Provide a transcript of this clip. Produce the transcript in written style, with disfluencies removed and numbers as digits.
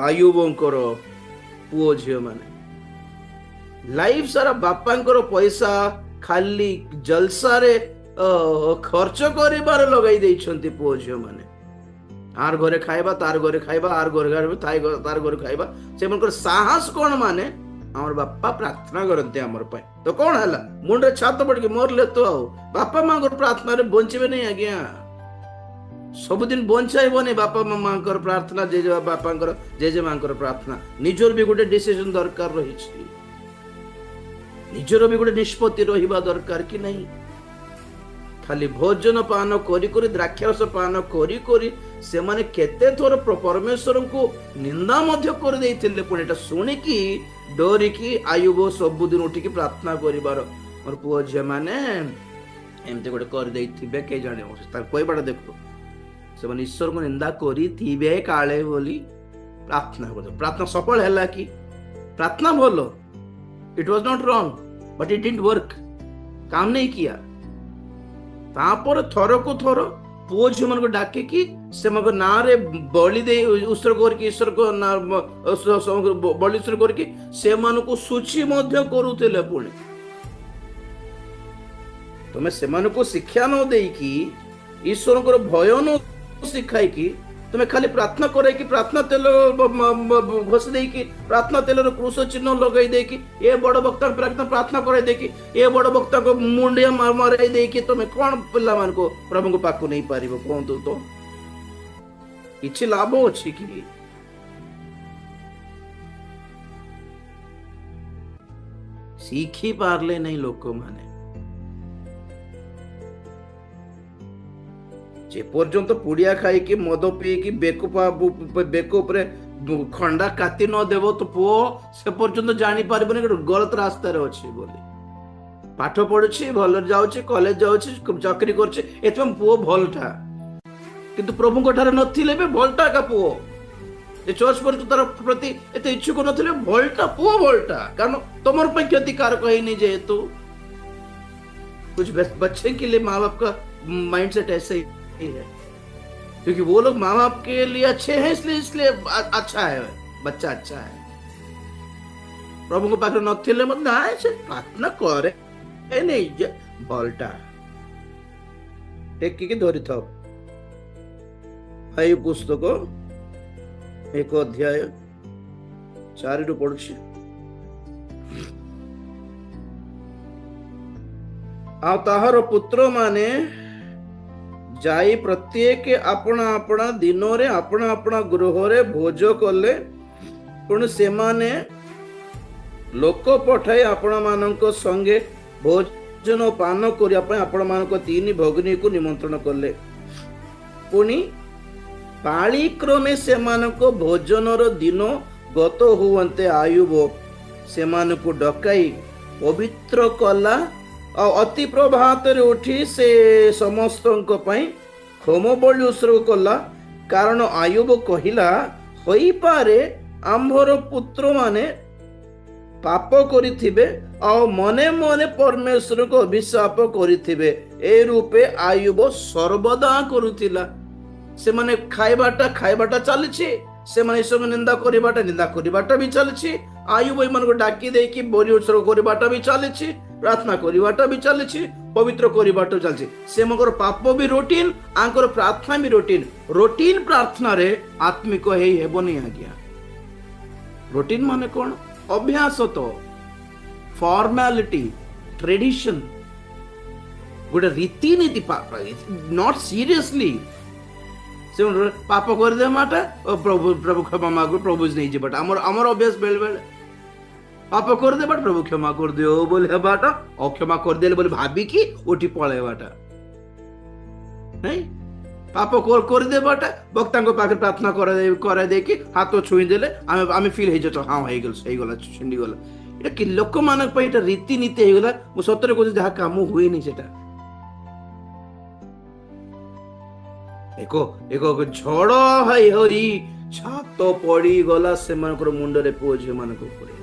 आयुबंकर पुओ झील माने लाइफ सारा बापांकर पैसा खाली जलसा रे खर्च करिबार लगाई देइछंती पुओ झील माने आर घरे खाइबा तार घरे खाइबा आर घरे तार घरे खाइबा से मनकर साहस कोन माने हमर बापा प्रार्थना करते हमर पाए तो कौन हला मुंडे छात पड़ के मरले तो बापा माँ प्रार्थना रे बंचबे नहीं आज्ञा सबुदिन बंचाइबनी बापा माँ प्रार्थना जेजे बापा जेजे माँ प्रार्थना निजर भी गोटे डिसीजन दरकार रही निजर भी गोटे निष्पत्ति रहिबा दरकार कि नहीं खाली भोजन पान करी द्राक्षारस पान करी से माने केते थोर परमेश्वर को निंदा मध्य कर देइथिले पुणी एटा सुनिकी डरिकी आयुब सबुदिन उठिकी प्रार्थना करिबार मोर पुओ झिया माने एमते गोटे कर देइथिबे के जाने तार कहबाटा देखो से माने ईश्वर को निंदा करी थिबे काले बोली प्रार्थना कर प्रार्थना सफल हैला कि प्रार्थना बोलो it was not wrong but it didn't work काम नहीं किया तापर थर को थर पुओ झियो मन को डाके कि से मगर ना रे बलि दे उत्सर्ग करके ईश्वर को ना बलि उत्सर्ग करके से मान को सूची मध्य करूथिले पुणी तमे से मान को शिक्षा न देई कि ईश्वर को भय न सिखाई कि तुम खाली प्रार्थना करे कि प्रार्थना तेल घोष दे कि प्रार्थना तेल क्रूस चिन्ह लगे दे कि ये बड़ वक्ता प्रार्थना करे दे कि ये बड़ वक्ता को मुंडिया मारे दे कि तुम कौन पिला मान को प्रभु को पाकु नहीं पारिबो कहतु तो किछि लाभ अछि कि सीखी पारले नहीं लोक माने जे पर्यंत पुड़िया खाई कि मद पी कि बेक उपरे खंडा काटी न देव तो पुओ से पर्यंत जानी पारिबनी गलत रास्ता रे अछि बोली पाठ पढुछि भल जाउछि कॉलेज जाउछि चाकरी करछि एतम पुओ भलटा किंतु प्रभु को ठारे नथिले बे भलटा का पुओ जे चर्च पर तार प्रति एते इच्छुक नथिले भलटा पुओ भलटा कारण तमर पे क्षतिकारक है नहीं जे तो कुछ बच्चे के लिए माँ बाप का माइंडसेट ऐसे ही है क्योंकि वो लोग माँ बाप के लिए अच्छे हैं इसलिए अच्छा है बच्चा अच्छा है प्रभु को पाखे नथिले मत ना से प्रार्थना करे ए नहीं जे भलटा टेक के धरि था आई पुस्तक एक अध्याय 4 रु पढुछि आ ताहार पुत्र माने जाई प्रत्येक अपना अपना दिन रे अपना अपना गृह रे भोज कले पुण से माने लोक पठाई आपण मानक संगे भोजन पान करिया पय आपण मानक 3 भगिनी को निमंत्रण कले पुणी पाली क्रमे से मानक भोजनर दिन गत हुवंते आयुब से मानक डकाई पवित्र कला अति प्रभात रे उठी से समस्त होम बलि उत्सर्ग कला कारण आयुब कहिला होई पारे आंभर पुत्र माने पाप करिथिबे आ मने मने परमेश्वर को अभिशाप करिथिबे ए रूपे आयुब सर्वदा करुथिला से माने खाइबाटा चलछि से माने ईश्वर निंदा करिबाटा भी चलछि आयुब मन को डाकी दे कि बलि उत्सर्ग करिबाटा भी चलछि प्रार्थना करिबाटा भी चलछि पवित्र करिबाटा चलछि से मगर पाप भी रूटीन आंकर प्रार्थना भी रूटीन प्रार्थना रे आत्मिक हेई हेबनी आज्ञा रूटीन माने कोन अभ्यास तो फॉर्मेलिटी ट्रेडिशन गोटे रीति नीति नॉट सीरियसली से पाप कर दे माटा प्रभु क्षमा मागो प्रभु नहीं जेबट हमर अभ्यास बेल पाप कर दे बट प्रभु क्षमा कर दियो बोले बाटा अक्षमा कर देले बोले भाबी कि उठी पळे बाटा नहीं पाप कर दे बाटा भक्ता को पाखे प्रार्थना करे दे कि हाथ छुई देले आमे फील हे जतो हां हे गला छिंडी गला एटा कि लोक मानक पे एटा रीति नीति हे गला मु सतरे को जहा काम हुई नहीं सेटा एको झड़ हई हरी छात पड़ी गला से मानकर मुंड रे पुओ झियो मानक ऊपर